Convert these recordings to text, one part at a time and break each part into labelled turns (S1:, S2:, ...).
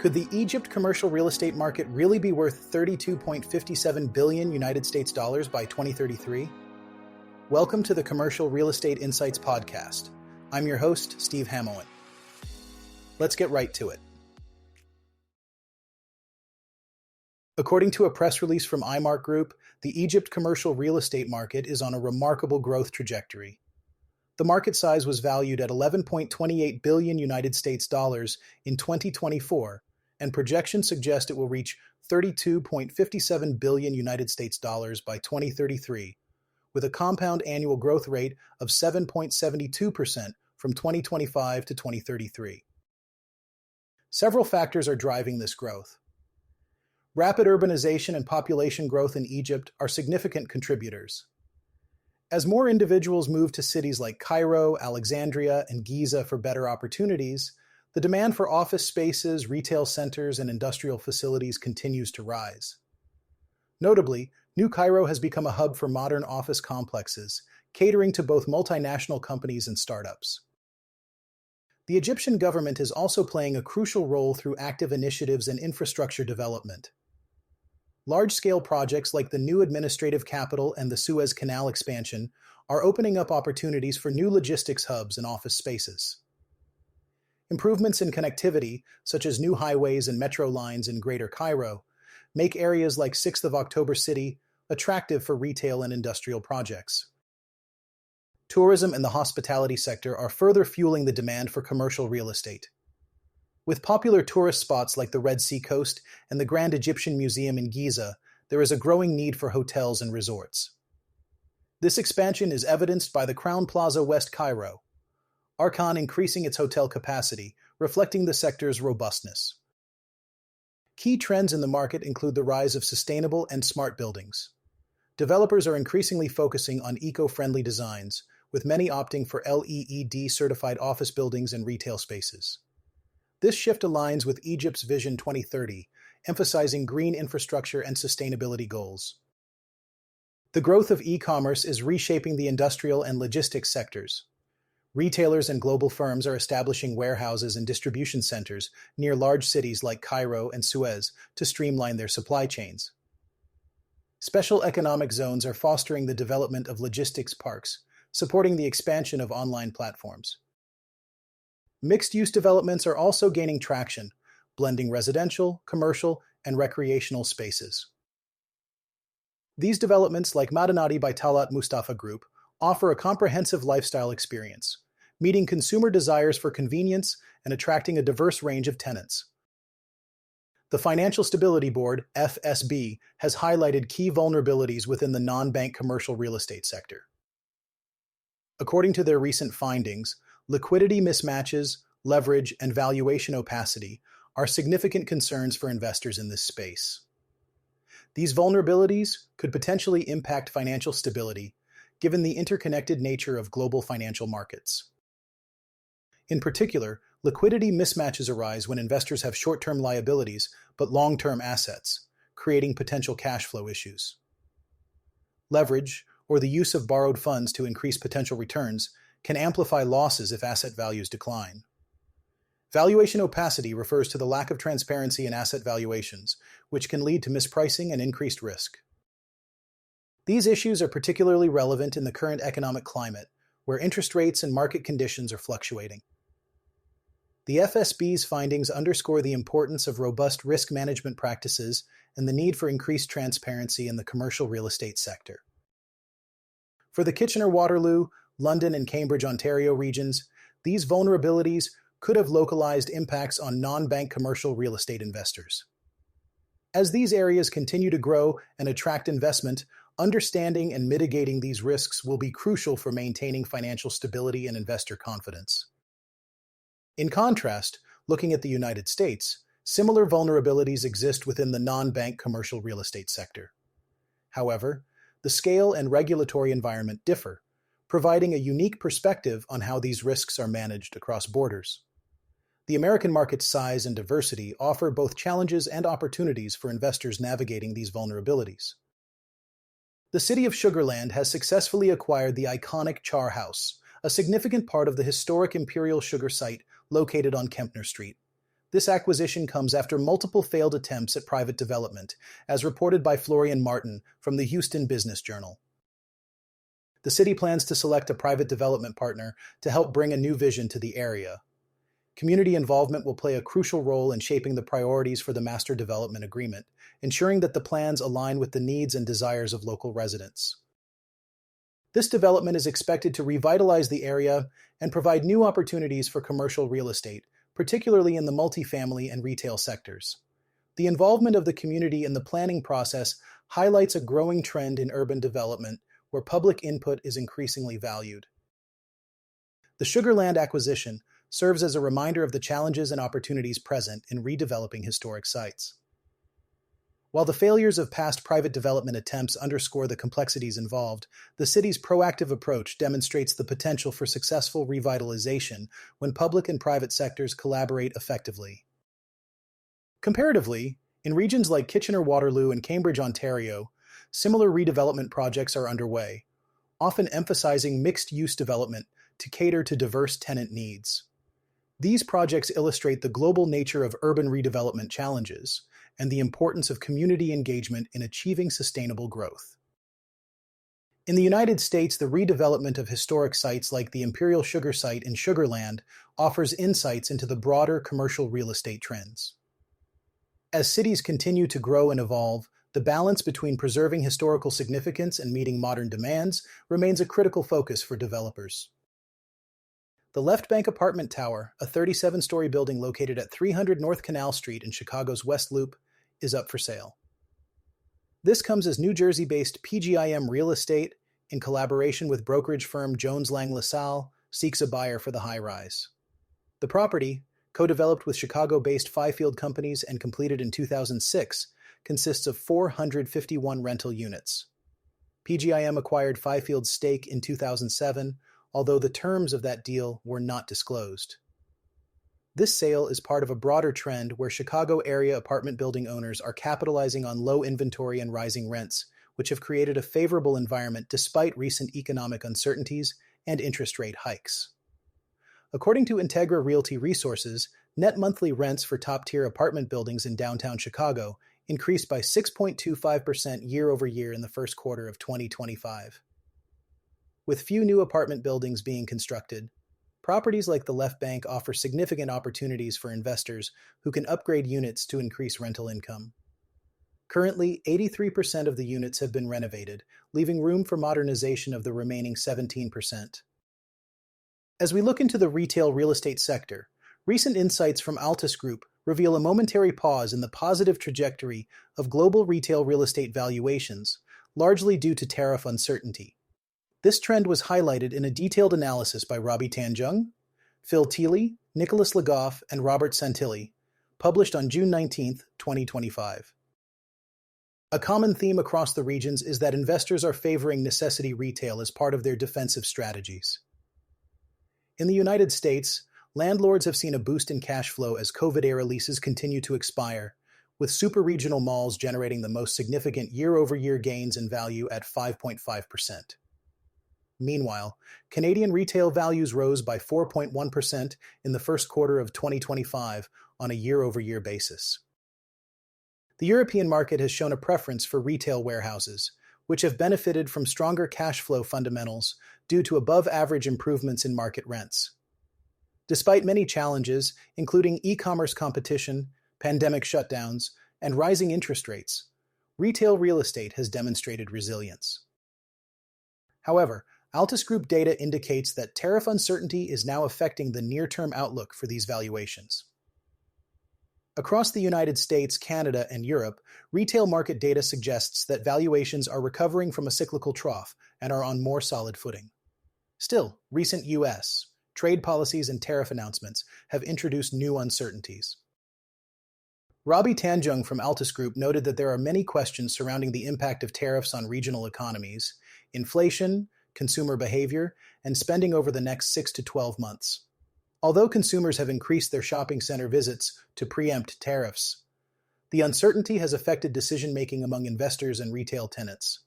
S1: Could the Egypt commercial real estate market really be worth 32.57 billion United States dollars by 2033? Welcome to the Commercial Real Estate Insights podcast. I'm your host, Steve Hamoen. Let's get right to it. According to a press release from iMark Group, the Egypt commercial real estate market is on a remarkable growth trajectory. The market size was valued at 11.28 billion United States dollars in 2024, and projections suggest it will reach 32.57 billion United States dollars by 2033, with a compound annual growth rate of 7.72% from 2025 to 2033. Several factors are driving this growth. Rapid urbanization and population growth in Egypt are significant contributors. As more individuals move to cities like Cairo, Alexandria, and Giza for better opportunities, the demand for office spaces, retail centers, and industrial facilities continues to rise. Notably, New Cairo has become a hub for modern office complexes, catering to both multinational companies and startups. The Egyptian government is also playing a crucial role through active initiatives and infrastructure development. Large-scale projects like the new administrative capital and the Suez Canal expansion are opening up opportunities for new logistics hubs and office spaces. Improvements in connectivity, such as new highways and metro lines in Greater Cairo, make areas like 6th of October City attractive for retail and industrial projects. Tourism and the hospitality sector are further fueling the demand for commercial real estate. With popular tourist spots like the Red Sea Coast and the Grand Egyptian Museum in Giza, there is a growing need for hotels and resorts. This expansion is evidenced by the Crown Plaza West Cairo, Arkan increasing its hotel capacity, reflecting the sector's robustness. Key trends in the market include the rise of sustainable and smart buildings. Developers are increasingly focusing on eco-friendly designs, with many opting for LEED-certified office buildings and retail spaces. This shift aligns with Egypt's Vision 2030, emphasizing green infrastructure and sustainability goals. The growth of e-commerce is reshaping the industrial and logistics sectors. Retailers and global firms are establishing warehouses and distribution centers near large cities like Cairo and Suez to streamline their supply chains. Special economic zones are fostering the development of logistics parks, supporting the expansion of online platforms. Mixed-use developments are also gaining traction, blending residential, commercial, and recreational spaces. These developments, like Madinati by Talat Mustafa Group, offer a comprehensive lifestyle experience, meeting consumer desires for convenience and attracting a diverse range of tenants. The Financial Stability Board, FSB, has highlighted key vulnerabilities within the non-bank commercial real estate sector. According to their recent findings, liquidity mismatches, leverage, and valuation opacity are significant concerns for investors in this space. These vulnerabilities could potentially impact financial stability, given the interconnected nature of global financial markets. In particular, liquidity mismatches arise when investors have short-term liabilities but long-term assets, creating potential cash flow issues. Leverage, or the use of borrowed funds to increase potential returns, can amplify losses if asset values decline. Valuation opacity refers to the lack of transparency in asset valuations, which can lead to mispricing and increased risk. These issues are particularly relevant in the current economic climate, where interest rates and market conditions are fluctuating. The FSB's findings underscore the importance of robust risk management practices and the need for increased transparency in the commercial real estate sector. For the Kitchener-Waterloo, London, and Cambridge, Ontario regions, these vulnerabilities could have localized impacts on non-bank commercial real estate investors. As these areas continue to grow and attract investment, understanding and mitigating these risks will be crucial for maintaining financial stability and investor confidence. In contrast, looking at the United States, similar vulnerabilities exist within the non-bank commercial real estate sector. However, the scale and regulatory environment differ, providing a unique perspective on how these risks are managed across borders. The American market's size and diversity offer both challenges and opportunities for investors navigating these vulnerabilities. The city of Sugar Land has successfully acquired the iconic Char House, a significant part of the historic Imperial Sugar site located on Kempner Street. This acquisition comes after multiple failed attempts at private development, as reported by Florian Martin from the Houston Business Journal. The city plans to select a private development partner to help bring a new vision to the area. Community involvement will play a crucial role in shaping the priorities for the Master Development Agreement, ensuring that the plans align with the needs and desires of local residents. This development is expected to revitalize the area and provide new opportunities for commercial real estate, particularly in the multifamily and retail sectors. The involvement of the community in the planning process highlights a growing trend in urban development where public input is increasingly valued. The Sugarland acquisition serves as a reminder of the challenges and opportunities present in redeveloping historic sites. While the failures of past private development attempts underscore the complexities involved, the city's proactive approach demonstrates the potential for successful revitalization when public and private sectors collaborate effectively. Comparatively, in regions like Kitchener-Waterloo and Cambridge, Ontario, similar redevelopment projects are underway, often emphasizing mixed-use development to cater to diverse tenant needs. These projects illustrate the global nature of urban redevelopment challenges and the importance of community engagement in achieving sustainable growth. In the United States, the redevelopment of historic sites like the Imperial Sugar Site in Sugarland offers insights into the broader commercial real estate trends. As cities continue to grow and evolve, the balance between preserving historical significance and meeting modern demands remains a critical focus for developers. The Left Bank Apartment Tower, a 37-story building located at 300 North Canal Street in Chicago's West Loop, is up for sale. This comes as New Jersey-based PGIM Real Estate, in collaboration with brokerage firm Jones Lang LaSalle, seeks a buyer for the high-rise. The property, co-developed with Chicago-based Fifield companies and completed in 2006, consists of 451 rental units. PGIM acquired Fifield's stake in 2007, although the terms of that deal were not disclosed. This sale is part of a broader trend where Chicago area apartment building owners are capitalizing on low inventory and rising rents, which have created a favorable environment despite recent economic uncertainties and interest rate hikes. According to Integra Realty Resources, net monthly rents for top-tier apartment buildings in downtown Chicago increased by 6.25% year-over-year in the first quarter of 2025. With few new apartment buildings being constructed, properties like the Left Bank offer significant opportunities for investors who can upgrade units to increase rental income. Currently, 83% of the units have been renovated, leaving room for modernization of the remaining 17%. As we look into the retail real estate sector, recent insights from Altus Group reveal a momentary pause in the positive trajectory of global retail real estate valuations, largely due to tariff uncertainty. This trend was highlighted in a detailed analysis by Robbie Tanjung, Phil Thiele, Nicholas Legoff, and Robert Santilli, published on June 19, 2025. A common theme across the regions is that investors are favoring necessity retail as part of their defensive strategies. In the United States, landlords have seen a boost in cash flow as COVID-era leases continue to expire, with super-regional malls generating the most significant year-over-year gains in value at 5.5%. Meanwhile, Canadian retail values rose by 4.1% in the first quarter of 2025 on a year-over-year basis. The European market has shown a preference for retail warehouses, which have benefited from stronger cash flow fundamentals due to above-average improvements in market rents. Despite many challenges, including e-commerce competition, pandemic shutdowns, and rising interest rates, retail real estate has demonstrated resilience. However, Altus Group data indicates that tariff uncertainty is now affecting the near-term outlook for these valuations. Across the United States, Canada, and Europe, retail market data suggests that valuations are recovering from a cyclical trough and are on more solid footing. Still, recent U.S. trade policies and tariff announcements have introduced new uncertainties. Robbie Tanjung from Altus Group noted that there are many questions surrounding the impact of tariffs on regional economies, inflation, consumer behavior, and spending over the next 6 to 12 months. Although consumers have increased their shopping center visits to preempt tariffs, the uncertainty has affected decision-making among investors and retail tenants.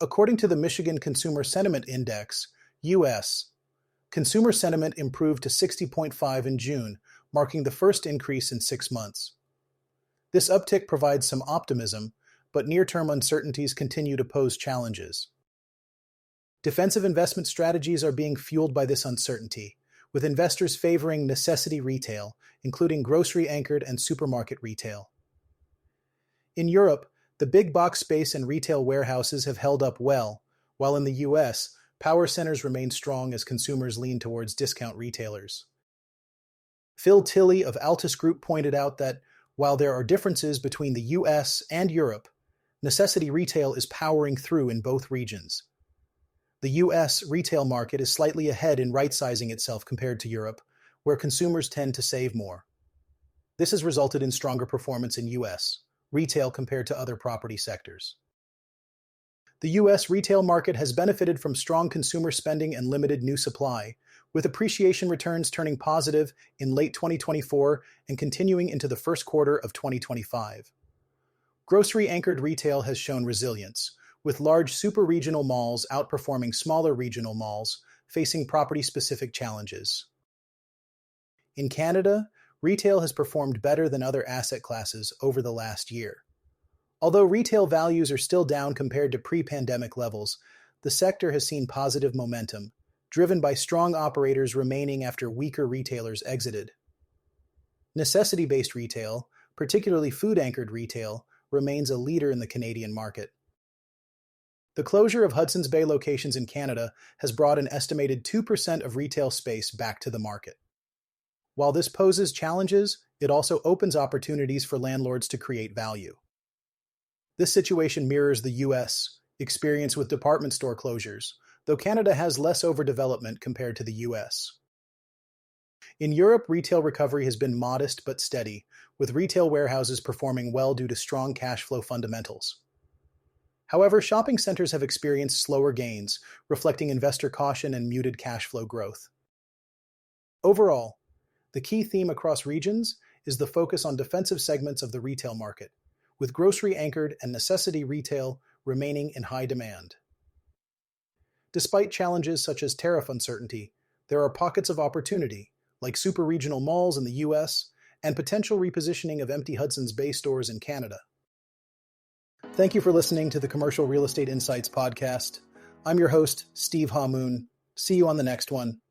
S1: According to the Michigan Consumer Sentiment Index, U.S. consumer sentiment improved to 60.5 in June, marking the first increase in 6 months. This uptick provides some optimism, but near-term uncertainties continue to pose challenges. Defensive investment strategies are being fueled by this uncertainty, with investors favoring necessity retail, including grocery-anchored and supermarket retail. In Europe, the big box space and retail warehouses have held up well, while in the US, power centers remain strong as consumers lean towards discount retailers. Phil Tilley of Altus Group pointed out that while there are differences between the US and Europe, necessity retail is powering through in both regions. The US retail market is slightly ahead in right-sizing itself compared to Europe, where consumers tend to save more. This has resulted in stronger performance in US retail compared to other property sectors. The US retail market has benefited from strong consumer spending and limited new supply, with appreciation returns turning positive in late 2024 and continuing into the first quarter of 2025. Grocery-anchored retail has shown resilience, with large super-regional malls outperforming smaller regional malls, facing property-specific challenges. In Canada, retail has performed better than other asset classes over the last year. Although retail values are still down compared to pre-pandemic levels, the sector has seen positive momentum, driven by strong operators remaining after weaker retailers exited. Necessity-based retail, particularly food-anchored retail, remains a leader in the Canadian market. The closure of Hudson's Bay locations in Canada has brought an estimated 2% of retail space back to the market. While this poses challenges, it also opens opportunities for landlords to create value. This situation mirrors the US experience with department store closures, though Canada has less overdevelopment compared to the US. In Europe, retail recovery has been modest but steady, with retail warehouses performing well due to strong cash flow fundamentals. However, shopping centers have experienced slower gains, reflecting investor caution and muted cash flow growth. Overall, the key theme across regions is the focus on defensive segments of the retail market, with grocery-anchored and necessity retail remaining in high demand. Despite challenges such as tariff uncertainty, there are pockets of opportunity, like super-regional malls in the US and potential repositioning of empty Hudson's Bay stores in Canada. Thank you for listening to the Commercial Real Estate Insights podcast. I'm your host, Steve Hamoen. See you on the next one.